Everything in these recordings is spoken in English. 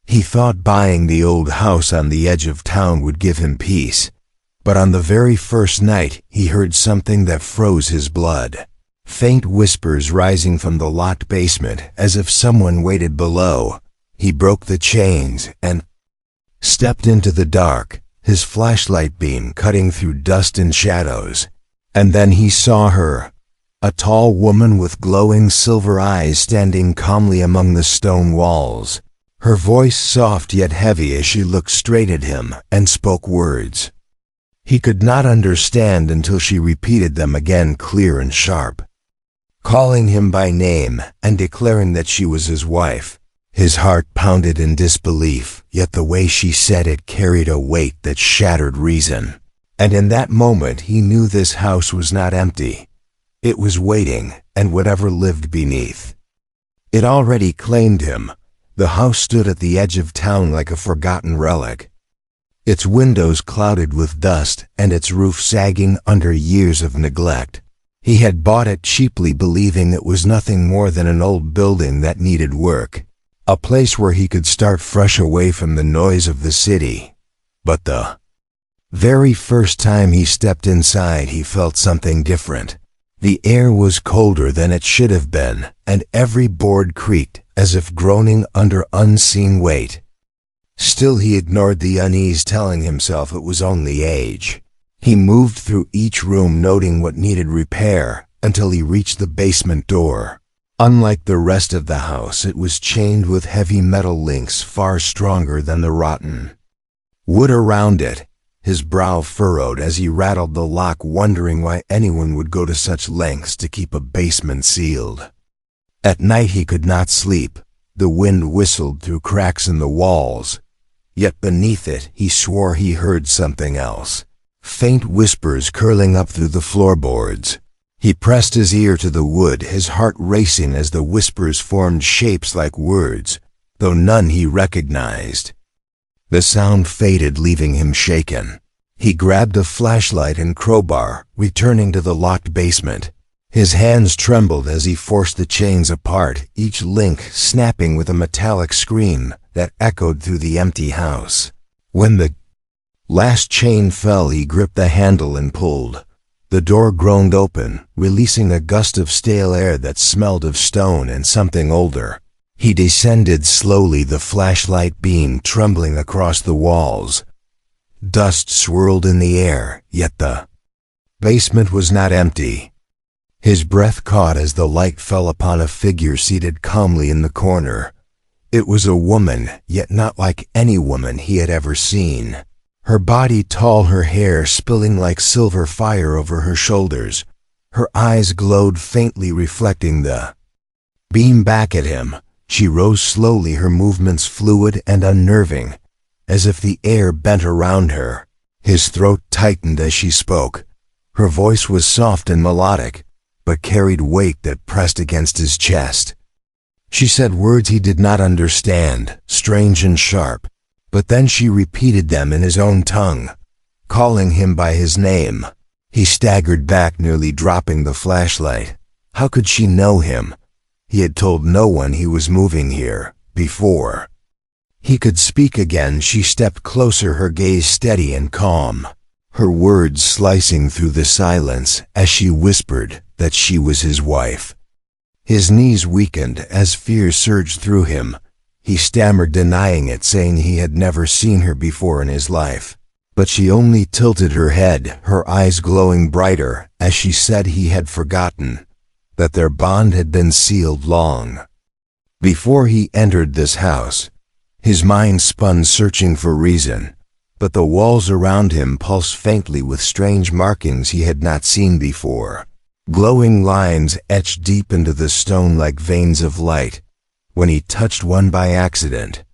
He thought buying the old house on the edge of town would give him peace. But on the very first night, he heard something that froze his blood. Faint whispers rising from the locked basement, as if someone waited below. He broke the chains and stepped into the dark, his flashlight beam cutting through dust and shadows. And then he saw her, a tall woman with glowing silver eyes standing calmly among the stone walls. Her voice soft yet heavy as she looked straight at him and spoke words he could not understand until she repeated them again, clear and sharp, calling him by name and declaring that she was his wife. His heart pounded in disbelief, yet the way she said it carried a weight that shattered reason. And in that moment he knew this house was not empty. It was waiting, and whatever lived beneath. It already claimed him. The house stood at the edge of town like a forgotten relic, its windows clouded with dust and its roof sagging under years of neglect. He had bought it cheaply, believing it was nothing more than an old building that needed work, a place where he could start fresh away from the noise of the city. But the very first time he stepped inside, he felt something different. The air was colder than it should have been, and every board creaked as if groaning under unseen weight. Still he ignored the unease, telling himself it was only age. He moved through each room, noting what needed repair, until he reached the basement door. Unlike the rest of the house, it was chained with heavy metal links far stronger than the rotten wood around it. His brow furrowed as he rattled the lock, wondering why anyone would go to such lengths to keep a basement sealed. At night he could not sleep. The wind whistled through cracks in the walls. Yet beneath it, he swore he heard something else. Faint whispers curling up through the floorboards. He pressed his ear to the wood, his heart racing as the whispers formed shapes like words, though none he recognized. The sound faded, leaving him shaken. He grabbed a flashlight and crowbar, returning to the locked basement. His hands trembled as he forced the chains apart, each link snapping with a metallic scream that echoed through the empty house. When the last chain fell, he gripped the handle and pulled. The door groaned open, releasing a gust of stale air that smelled of stone and something older. He descended slowly, the flashlight beam trembling across the walls. Dust swirled in the air, yet the basement was not empty. His breath caught as the light fell upon a figure seated calmly in the corner. It was a woman, yet not like any woman he had ever seen. Her body tall, her hair spilling like silver fire over her shoulders. Her eyes glowed faintly, reflecting the beam back at him. She rose slowly, her movements fluid and unnerving, as if the air bent around her. His throat tightened as she spoke. Her voice was soft and melodic, but carried weight that pressed against his chest. She said words he did not understand, strange and sharp, but then she repeated them in his own tongue, calling him by his name. He staggered back, nearly dropping the flashlight. How could she know him? He had told no one he was moving here before. He could speak again. She stepped closer, her gaze steady and calm, her words slicing through the silence as she whispered that she was his wife. His knees weakened as fear surged through him. He stammered, denying it, saying he had never seen her before in his life. But she only tilted her head, her eyes glowing brighter as she said he had forgotten that their bond had been sealed long before he entered this house. His mind spun, searching for reason, but the walls around him pulsed faintly with strange markings he had not seen before. Glowing lines etched deep into the stone like veins of light. When he touched one by accident,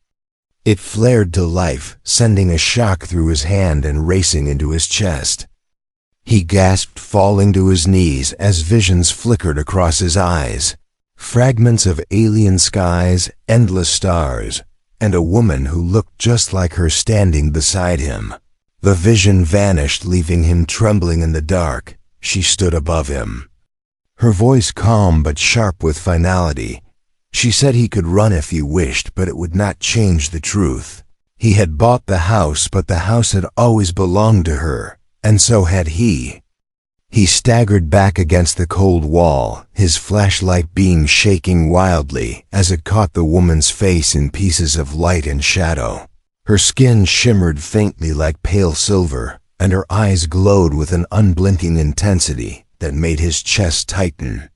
it flared to life, sending a shock through his hand and racing into his chest. He gasped, falling to his knees as visions flickered across his eyes. Fragments of alien skies, endless stars, and a woman who looked just like her standing beside him. The vision vanished, leaving him trembling in the dark. She stood above him, her voice calm but sharp with finality. She said he could run if he wished, but it would not change the truth. He had bought the house, but the house had always belonged to her, and so had he. He staggered back against the cold wall, his flashlight beam shaking wildly as it caught the woman's face in pieces of light and shadow. Her skin shimmered faintly like pale silver, and her eyes glowed with an unblinking intensity that made his chest tighten.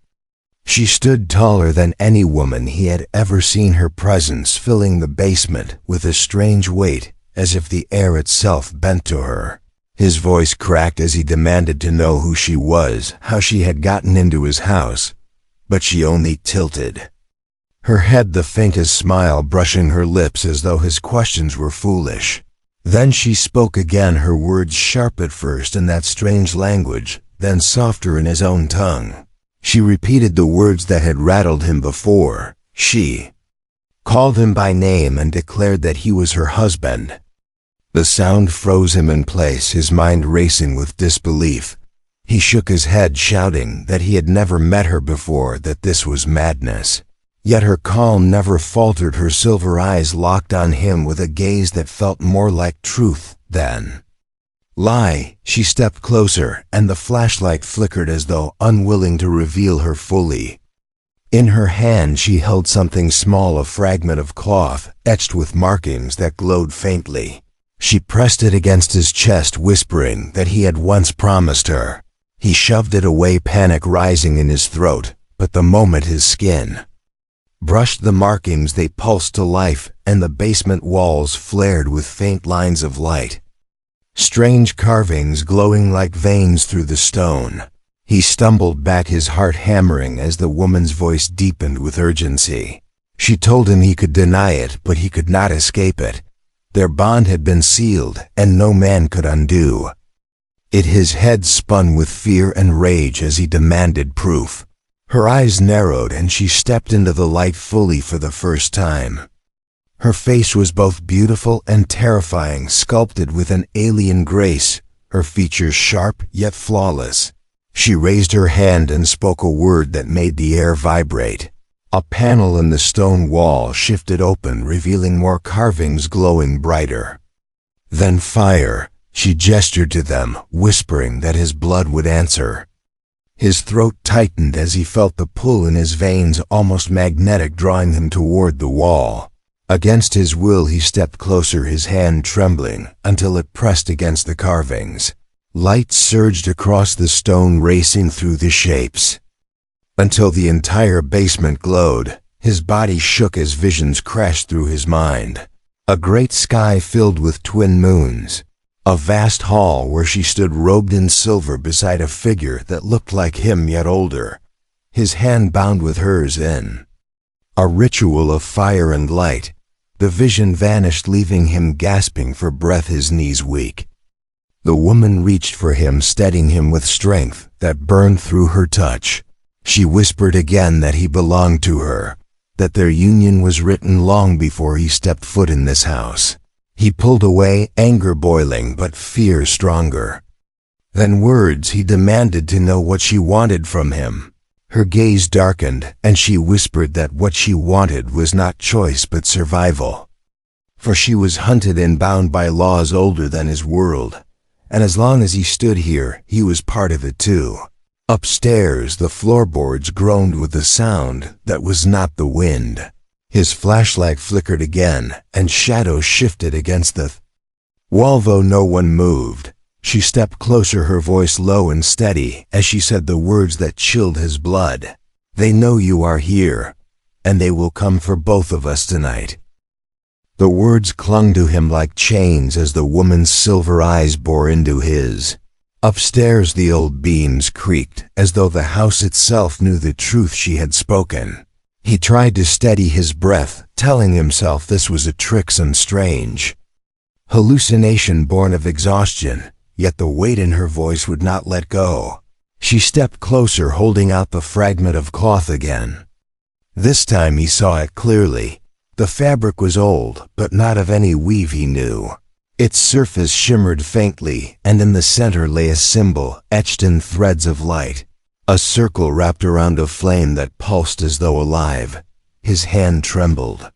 She stood taller than any woman he had ever seen, her presence filling the basement with a strange weight, as if the air itself bent to her. His voice cracked as he demanded to know who she was, how she had gotten into his house, but she only tilted. Her head the faintest smile brushing her lips as though his questions were foolish. Then she spoke again, her words sharp at first in that strange language, then softer in his own tongue. She repeated the words that had rattled him before. She called him by name and declared that he was her husband. The sound froze him in place, his mind racing with disbelief. He shook his head, shouting that he had never met her before, that this was madness. Yet her calm never faltered, her silver eyes locked on him with a gaze that felt more like truth than lie. She stepped closer, and the flashlight flickered as though unwilling to reveal her fully. In her hand she held something small, a fragment of cloth, etched with markings that glowed faintly. She pressed it against his chest, whispering that he had once promised her. He shoved it away, panic rising in his throat, but the moment his skin brushed the markings, they pulsed to life, and the basement walls flared with faint lines of light. Strange carvings glowing like veins through the stone. He stumbled back, his heart hammering as the woman's voice deepened with urgency. She told him he could deny it, but he could not escape it. Their bond had been sealed, and no man could undo it. His head spun with fear and rage as he demanded proof. Her eyes narrowed, and she stepped into the light fully for the first time. Her face was both beautiful and terrifying, sculpted with an alien grace, her features sharp yet flawless. She raised her hand and spoke a word that made the air vibrate. A panel in the stone wall shifted open, revealing more carvings glowing brighter. Then fire. She gestured to them, whispering that his blood would answer. His throat tightened as he felt the pull in his veins, almost magnetic, drawing him toward the wall. Against his will he stepped closer, his hand trembling until it pressed against the carvings. Light surged across the stone, racing through the shapes until the entire basement glowed. His body shook as visions crashed through his mind. A great sky filled with twin moons. A vast hall where she stood robed in silver beside a figure that looked like him yet older, his hand bound with hers in a ritual of fire and light. The vision vanished, leaving him gasping for breath, his knees weak. The woman reached for him, steadying him with strength that burned through her touch. She whispered again that he belonged to her, that their union was written long before he stepped foot in this house. He pulled away, anger boiling but fear stronger than words. He demanded to know what she wanted from him. Her gaze darkened, and she whispered that what she wanted was not choice but survival. For she was hunted and bound by laws older than his world, and as long as he stood here, he was part of it too. Upstairs, the floorboards groaned with a sound that was not the wind. His flashlight flickered again, and shadows shifted against the wall, though no one moved. She stepped closer, her voice low and steady, as she said the words that chilled his blood. They know you are here, and they will come for both of us tonight. The words clung to him like chains as the woman's silver eyes bore into his. Upstairs, the old beams creaked, as though the house itself knew the truth she had spoken. He tried to steady his breath, telling himself this was a trick, some strange hallucination born of exhaustion, yet the weight in her voice would not let go. She stepped closer, holding out the fragment of cloth again. This time he saw it clearly. The fabric was old, but not of any weave he knew. Its surface shimmered faintly, and in the center lay a symbol etched in threads of light. A circle wrapped around a flame that pulsed as though alive. his hand trembled.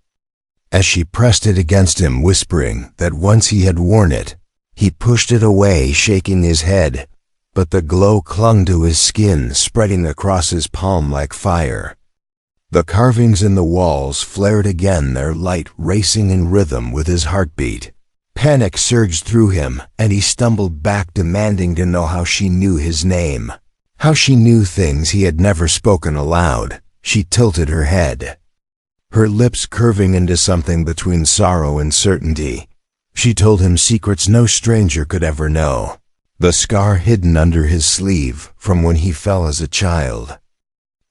As she pressed it against him, whispering that once he had worn it, he pushed it away, shaking his head, but the glow clung to his skin, spreading across his palm like fire. The carvings in the walls flared again, their light racing in rhythm with his heartbeat. Panic surged through him, and he stumbled back, demanding to know how she knew his name, how she knew things he had never spoken aloud. She tilted her head, her lips curving into something between sorrow and certainty. She told him secrets no stranger could ever know, the scar hidden under his sleeve from when he fell as a child.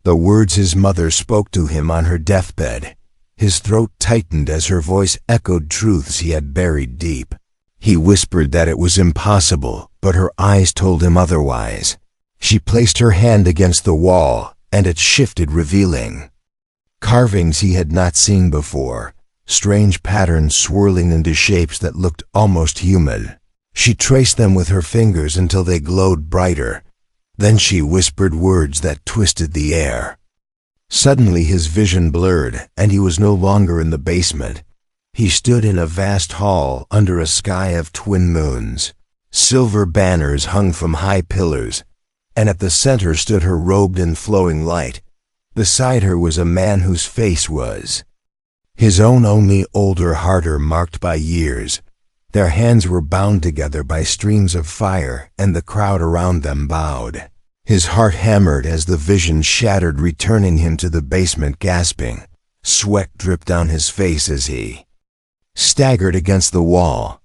The words his mother spoke to him on her deathbed. His throat tightened as her voice echoed truths he had buried deep. He whispered that it was impossible, but her eyes told him otherwise. She placed her hand against the wall, and it shifted, revealing carvings he had not seen before, strange patterns swirling into shapes that looked almost human. She traced them with her fingers until they glowed brighter. Then she whispered words that twisted the air. Suddenly his vision blurred, and he was no longer in the basement. He stood in a vast hall under a sky of twin moons. Silver banners hung from high pillars, and at the center stood her robed in flowing light. Beside her was a man whose face was his own, only older, harder, marked by years. Their hands were bound together by streams of fire, and the crowd around them bowed. His heart hammered as the vision shattered, returning him to the basement, gasping. Sweat dripped down his face as he staggered against the wall.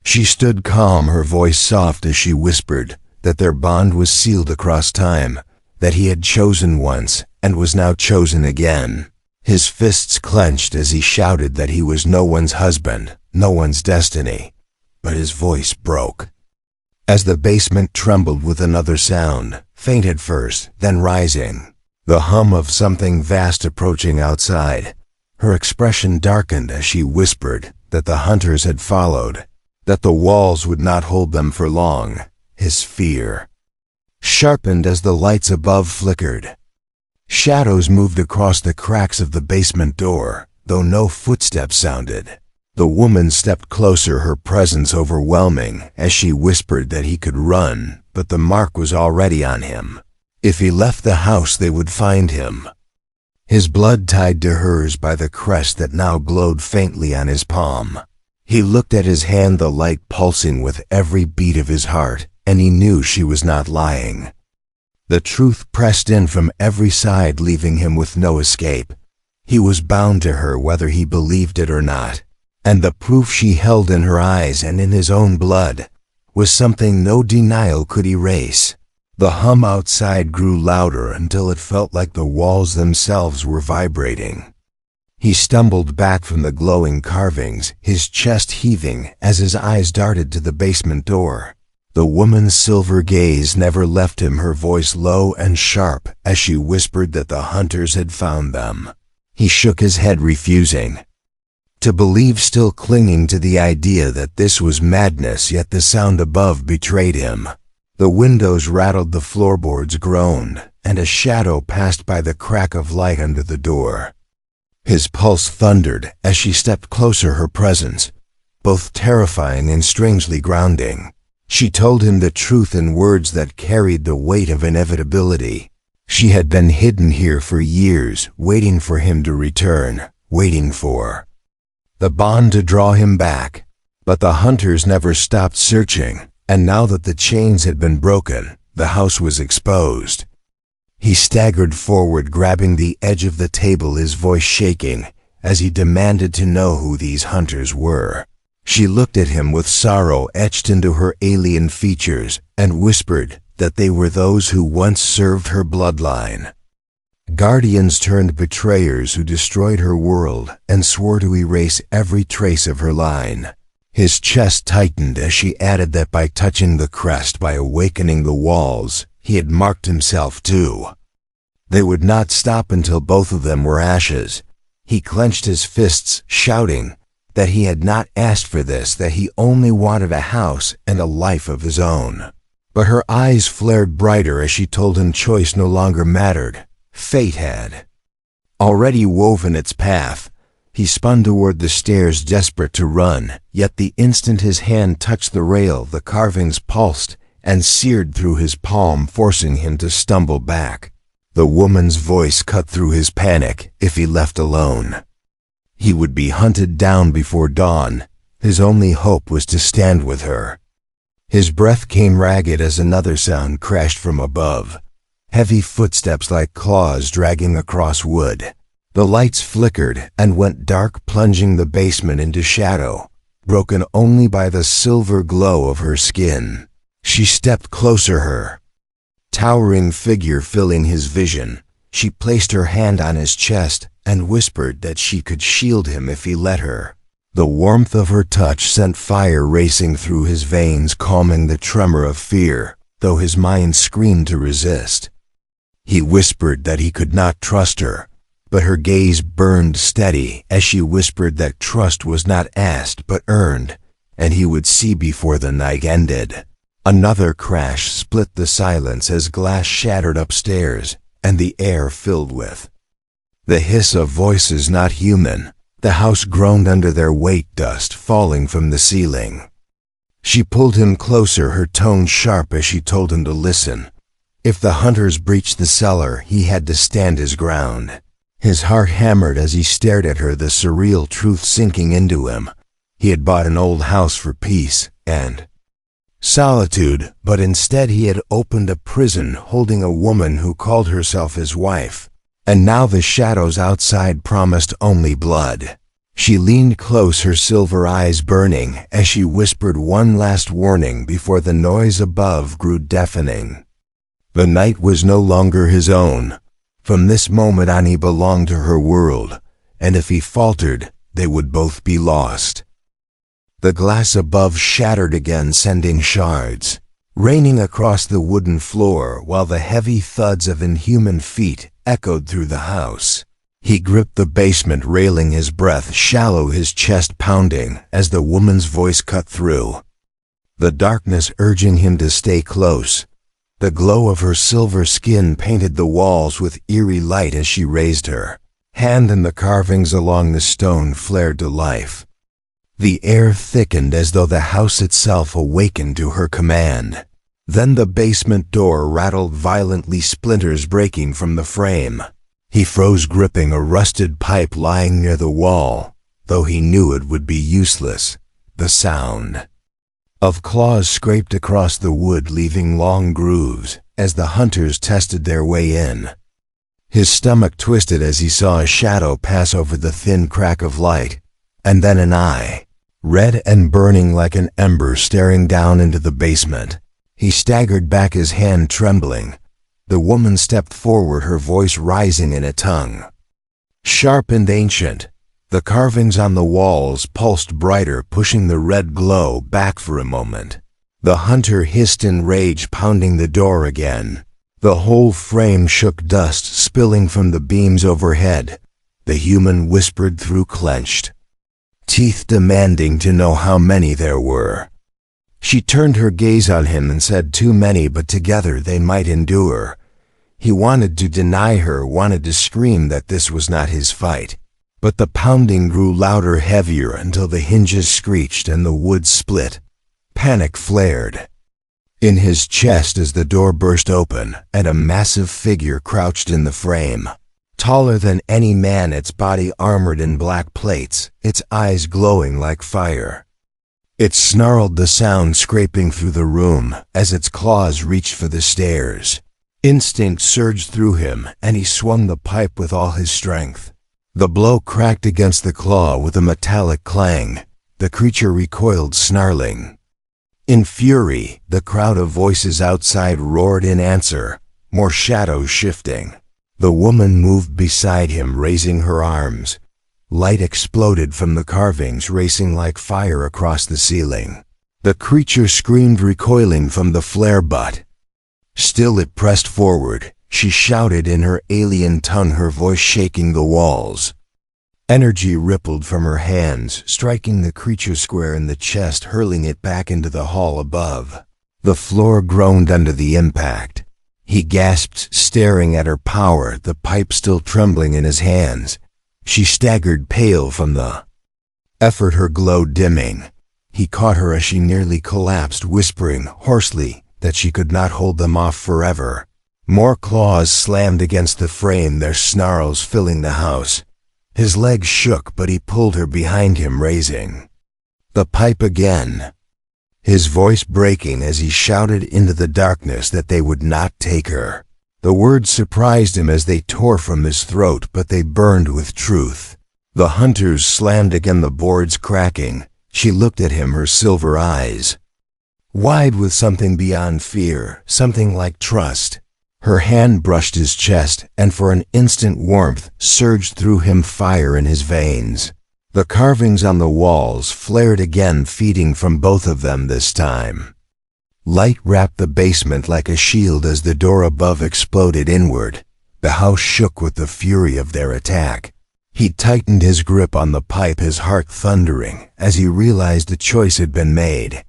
She stood calm, her voice soft as she whispered that their bond was sealed across time, that he had chosen once and was now chosen again. His fists clenched as he shouted that he was no one's husband, no one's destiny. But his voice broke as the basement trembled with another sound, faint at first, then rising. The hum of something vast approaching outside. Her expression darkened as she whispered that the hunters had followed, that the walls would not hold them for long. His fear sharpened as the lights above flickered. Shadows moved across the cracks of the basement door, though no footsteps sounded. The woman stepped closer, her presence overwhelming, as she whispered that he could run, but the mark was already on him. If he left the house, they would find him. His blood tied to hers by the crest that now glowed faintly on his palm. He looked at his hand, the light pulsing with every beat of his heart, and he knew she was not lying. The truth pressed in from every side, leaving him with no escape. He was bound to her whether he believed it or not, and the proof she held in her eyes and in his own blood was something no denial could erase. The hum outside grew louder until it felt like the walls themselves were vibrating. He stumbled back from the glowing carvings, his chest heaving as his eyes darted to the basement door. The woman's silver gaze never left him, her voice low and sharp as she whispered that the hunters had found them. He shook his head, refusing to believe, still clinging to the idea that this was madness, yet the sound above betrayed him. The windows rattled, the floorboards groaned, and a shadow passed by the crack of light under the door. His pulse thundered as she stepped closer, her presence both terrifying and strangely grounding. She told him the truth in words that carried the weight of inevitability. She had been hidden here for years, waiting for him to return, waiting for the bond to draw him back. But the hunters never stopped searching, and now that the chains had been broken, the house was exposed. He staggered forward, grabbing the edge of the table, his voice shaking as he demanded to know who these hunters were. She looked at him with sorrow etched into her alien features and whispered that they were those who once served her bloodline. Guardians turned betrayers who destroyed her world and swore to erase every trace of her line. His chest tightened as she added that by touching the crest, by awakening the walls, he had marked himself too. They would not stop until both of them were ashes. He clenched his fists, shouting that he had not asked for this, that he only wanted a house and a life of his own. But her eyes flared brighter as she told him choice no longer mattered. Fate had already woven its path. He spun toward the stairs, desperate to run, yet the instant his hand touched the rail, the carvings pulsed and seared through his palm, forcing him to stumble back. The woman's voice cut through his panic. If he left alone, he would be hunted down before dawn. His only hope was to stand with her. His breath came ragged as another sound crashed from above. Heavy footsteps like claws dragging across wood. The lights flickered and went dark, plunging the basement into shadow, broken only by the silver glow of her skin. She stepped closer, her towering figure filling his vision. She placed her hand on his chest and whispered that she could shield him if he let her. The warmth of her touch sent fire racing through his veins, calming the tremor of fear, though his mind screamed to resist. He whispered that he could not trust her, but her gaze burned steady as she whispered that trust was not asked but earned, and he would see before the night ended. Another crash split the silence as glass shattered upstairs, and the air filled with the hiss of voices not human. The house groaned under their weight, dust falling from the ceiling. She pulled him closer, her tone sharp as she told him to listen. If the hunters breached the cellar, he had to stand his ground. His heart hammered as he stared at her, the surreal truth sinking into him. He had bought an old house for peace and solitude, but instead he had opened a prison holding a woman who called herself his wife. And now the shadows outside promised only blood. She leaned close, her silver eyes burning, as she whispered one last warning before the noise above grew deafening. The night was no longer his own. From this moment on he belonged to her world, and if he faltered, they would both be lost. The glass above shattered again, sending shards raining across the wooden floor, while the heavy thuds of inhuman feet echoed through the house. He gripped the basement railing, his breath shallow, his chest pounding as the woman's voice cut through the darkness, urging him to stay close. The glow of her silver skin painted the walls with eerie light as she raised her hand, and the carvings along the stone flared to life. The air thickened as though the house itself awakened to her command. Then the basement door rattled violently, splinters breaking from the frame. He froze, gripping a rusted pipe lying near the wall, though he knew it would be useless. The sound of claws scraped across the wood, leaving long grooves as the hunters tested their way in. His stomach twisted as he saw a shadow pass over the thin crack of light, and then an eye, red and burning like an ember, staring down into the basement. He staggered back, his hand trembling. The woman stepped forward, her voice rising in a tongue sharp and ancient. The carvings on the walls pulsed brighter, pushing the red glow back for a moment. The hunter hissed in rage, pounding the door again. The whole frame shook, dust spilling from the beams overhead. The human whispered through clenched teeth, demanding to know how many there were. She turned her gaze on him and said, "Too many, but together they might endure." He wanted to deny her, wanted to scream that this was not his fight. But the pounding grew louder, heavier, until the hinges screeched and the wood split. Panic flared in his chest as the door burst open, and a massive figure crouched in the frame. Taller than any man, its body armored in black plates, its eyes glowing like fire. It snarled, the sound scraping through the room as its claws reached for the stairs. Instinct surged through him, and he swung the pipe with all his strength. The blow cracked against the claw with a metallic clang. The creature recoiled, snarling. In fury, the crowd of voices outside roared in answer, more shadows shifting. The woman moved beside him, raising her arms. Light exploded from the carvings, racing like fire across the ceiling. The creature screamed, recoiling from the flare butt. Still it pressed forward. She shouted in her alien tongue, her voice shaking the walls. Energy rippled from her hands, striking the creature square in the chest, hurling it back into the hall above. The floor groaned under the impact. He gasped, staring at her power, the pipe still trembling in his hands. She staggered, pale from the effort, her glow dimming. He caught her as she nearly collapsed, whispering hoarsely that she could not hold them off forever. More claws slammed against the frame, their snarls filling the house. His legs shook, but he pulled her behind him, raising the pipe again, his voice breaking as he shouted into the darkness that they would not take her. The words surprised him as they tore from his throat, but they burned with truth. The hunters slammed again, the boards cracking. She looked at him, her silver eyes wide with something beyond fear, something like trust. Her hand brushed his chest, and for an instant warmth surged through him, fire in his veins. The carvings on the walls flared again, feeding from both of them this time. Light wrapped the basement like a shield as the door above exploded inward. The house shook with the fury of their attack. He tightened his grip on the pipe, his heart thundering, as he realized the choice had been made.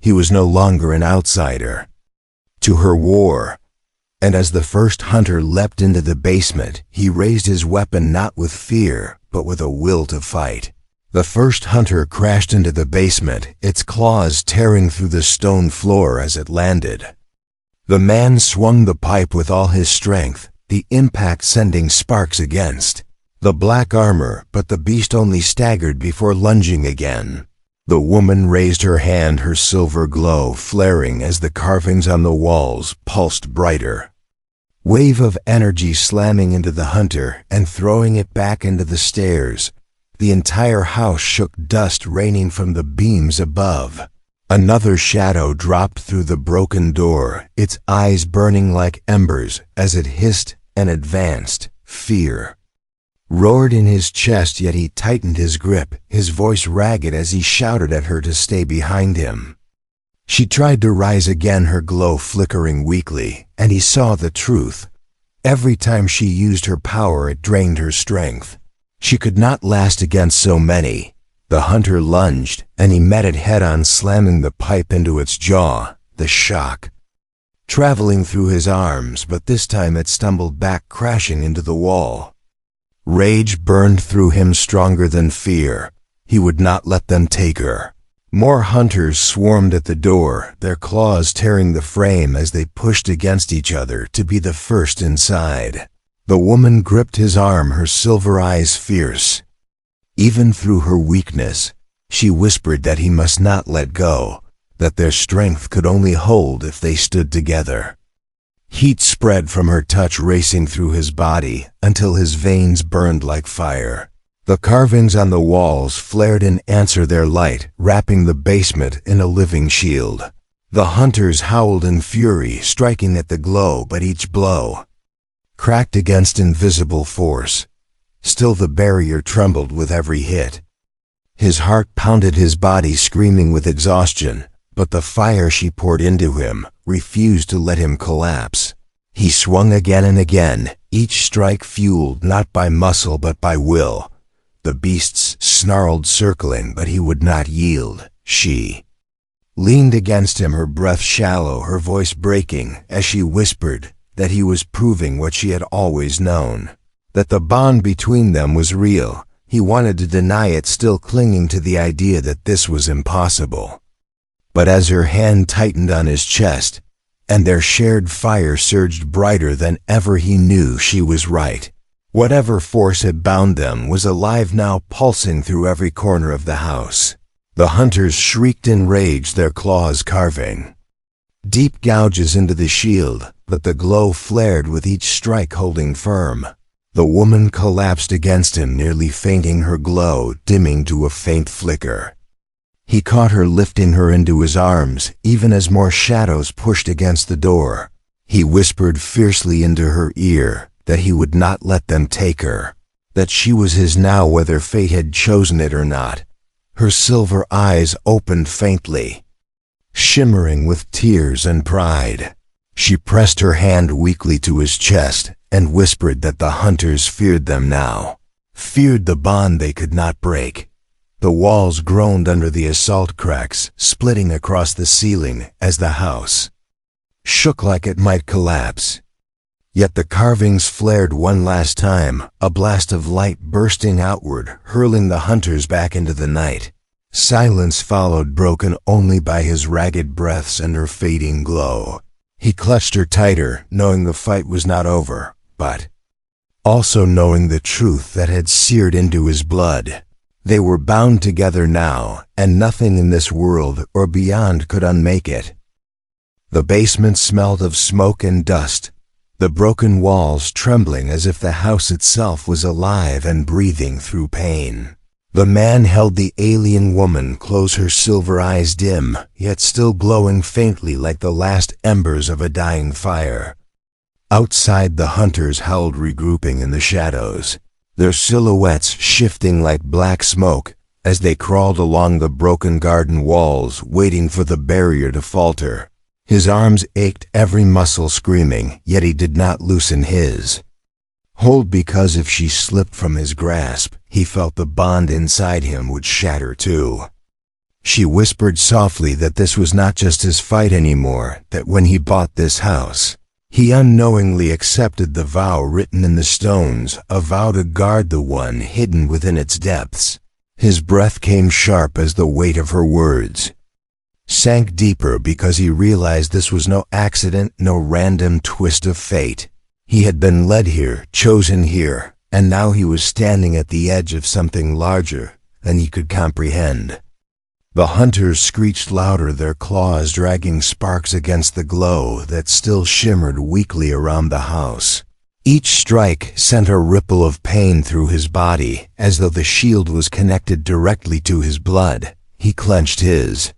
He was no longer an outsider to her war. And as the first hunter leapt into the basement, he raised his weapon not with fear, but with a will to fight. The first hunter crashed into the basement, its claws tearing through the stone floor as it landed. The man swung the pipe with all his strength, the impact sending sparks against the black armor, but the beast only staggered before lunging again. The woman raised her hand, her silver glow flaring as the carvings on the walls pulsed brighter. Wave of energy slamming into the hunter and throwing it back into the stairs. The entire house shook, dust raining from the beams above. Another shadow dropped through the broken door, its eyes burning like embers as it hissed and advanced. Fear roared in his chest, yet he tightened his grip, his voice ragged as he shouted at her to stay behind him. She tried to rise again, her glow flickering weakly, and he saw the truth. Every time she used her power, it drained her strength. She could not last against so many. The hunter lunged, and he met it head-on, slamming the pipe into its jaw, the shock traveling through his arms, but this time it stumbled back, crashing into the wall. Rage burned through him, stronger than fear. He would not let them take her. More hunters swarmed at the door, their claws tearing the frame as they pushed against each other to be the first inside. The woman gripped his arm, her silver eyes fierce. Even through her weakness, she whispered that he must not let go, that their strength could only hold if they stood together. Heat spread from her touch, racing through his body until his veins burned like fire. The carvings on the walls flared in answer, their light wrapping the basement in a living shield. The hunters howled in fury, striking at the glow, but each blow cracked against invisible force. Still the barrier trembled with every hit. His heart pounded, his body screaming with exhaustion, but the fire she poured into him refused to let him collapse. He swung again and again, each strike fueled not by muscle but by will. The beasts snarled, circling, but he would not yield. She leaned against him, her breath shallow, her voice breaking as she whispered that he was proving what she had always known, that the bond between them was real. He wanted to deny it, still clinging to the idea that this was impossible. But as her hand tightened on his chest, and their shared fire surged brighter than ever, he knew she was right. Whatever force had bound them was alive now, pulsing through every corner of the house. The hunters shrieked in rage, their claws carving deep gouges into the shield, but the glow flared with each strike, holding firm. The woman collapsed against him, nearly fainting, her glow dimming to a faint flicker. He caught her, lifting her into his arms, even as more shadows pushed against the door. He whispered fiercely into her ear that he would not let them take her, that she was his now, whether fate had chosen it or not. Her silver eyes opened faintly, shimmering with tears and pride. She pressed her hand weakly to his chest and whispered that the hunters feared them now, feared the bond they could not break. The walls groaned under the assault cracks, splitting across the ceiling as the house shook like it might collapse. Yet the carvings flared one last time, a blast of light bursting outward, hurling the hunters back into the night. Silence followed, broken only by his ragged breaths and her fading glow. He clutched her tighter, knowing the fight was not over, but also knowing the truth that had seared into his blood. They were bound together now, and nothing in this world or beyond could unmake it. The basement smelled of smoke and dust, the broken walls trembling as if the house itself was alive and breathing through pain. The man held the alien woman close, her silver eyes dim, yet still glowing faintly like the last embers of a dying fire. Outside, the hunters howled, regrouping in the shadows, their silhouettes shifting like black smoke as they crawled along the broken garden walls, waiting for the barrier to falter. His arms ached, every muscle screaming, yet he did not loosen his hold, because if she slipped from his grasp, he felt the bond inside him would shatter too. She whispered softly that this was not just his fight anymore, that when he bought this house, he unknowingly accepted the vow written in the stones, a vow to guard the one hidden within its depths. His breath came sharp as the weight of her words sank deeper, because he realized this was no accident, no random twist of fate. He had been led here, chosen here, and now he was standing at the edge of something larger than he could comprehend. The hunters screeched louder, their claws dragging sparks against the glow that still shimmered weakly around the house. Each strike sent a ripple of pain through his body, as though the shield was connected directly to his blood. He clenched his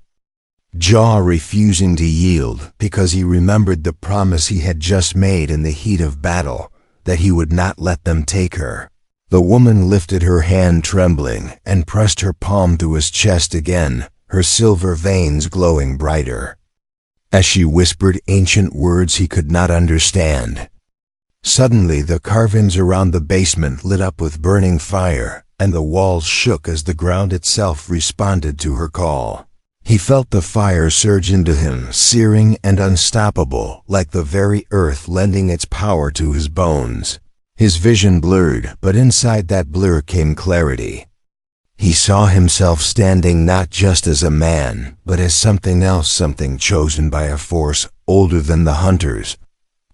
jaw, refusing to yield, because he remembered the promise he had just made in the heat of battle, that he would not let them take her. The woman lifted her hand trembling and pressed her palm to his chest again, her silver veins glowing brighter. As she whispered ancient words he could not understand. Suddenly the carvings around the basement lit up with burning fire, and the walls shook as the ground itself responded to her call. He felt the fire surge into him, searing and unstoppable, like the very earth lending its power to his bones. His vision blurred, but inside that blur came clarity. He saw himself standing not just as a man, but as something else, something chosen by a force older than the hunters,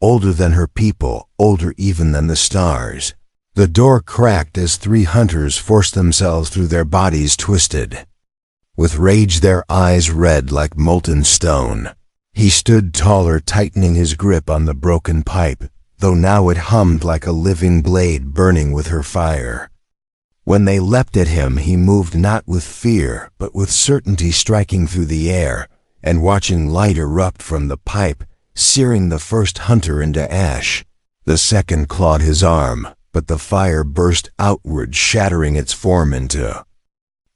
older than her people, older even than the stars. The door cracked as 3 hunters forced themselves through, their bodies twisted. With rage, their eyes red like molten stone. He stood taller, tightening his grip on the broken pipe, though now it hummed like a living blade burning with her fire. When they leapt at him, he moved not with fear, but with certainty, striking through the air, and watching light erupt from the pipe, searing the first hunter into ash. The second clawed his arm, but the fire burst outward, shattering its form into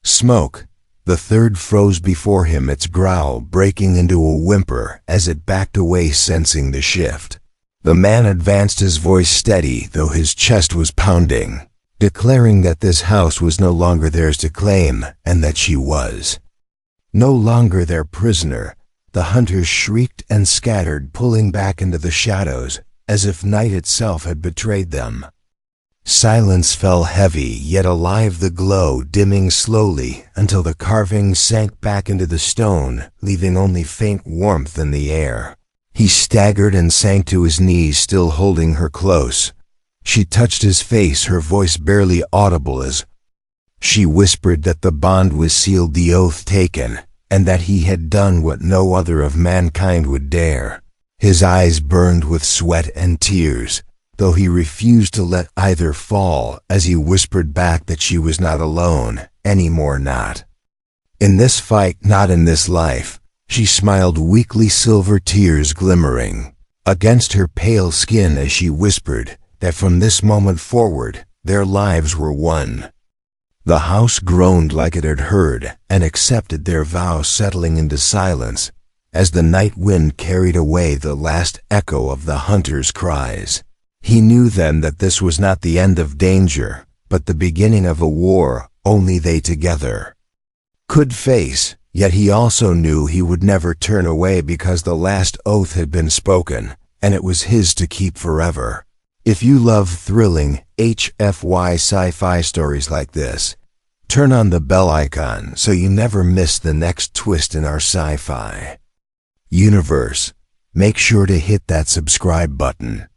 smoke. The third froze before him, its growl breaking into a whimper as it backed away, sensing the shift. The man advanced, his voice steady, though his chest was pounding, declaring that this house was no longer theirs to claim, and that she was no longer their prisoner. The hunters shrieked and scattered, pulling back into the shadows, as if night itself had betrayed them. Silence fell heavy, yet alive, the glow dimming slowly until the carvings sank back into the stone, leaving only faint warmth in the air. He staggered and sank to his knees, still holding her close. She touched his face, her voice barely audible as she whispered that the bond was sealed, the oath taken, and that he had done what no other of mankind would dare. His eyes burned with sweat and tears, though he refused to let either fall, as he whispered back that she was not alone, anymore, not in this fight, not in this life. She smiled weakly, silver tears glimmering against her pale skin as she whispered that from this moment forward, their lives were one. The house groaned like it had heard and accepted their vow, settling into silence as the night wind carried away the last echo of the hunters' cries. He knew then that this was not the end of danger, but the beginning of a war only they together could face. Yet he also knew he would never turn away because the last oath had been spoken, and it was his to keep forever. If you love thrilling HFY Sci-Fi stories like this, turn on the bell icon so you never miss the next twist in our sci-fi universe. Make sure to hit that subscribe button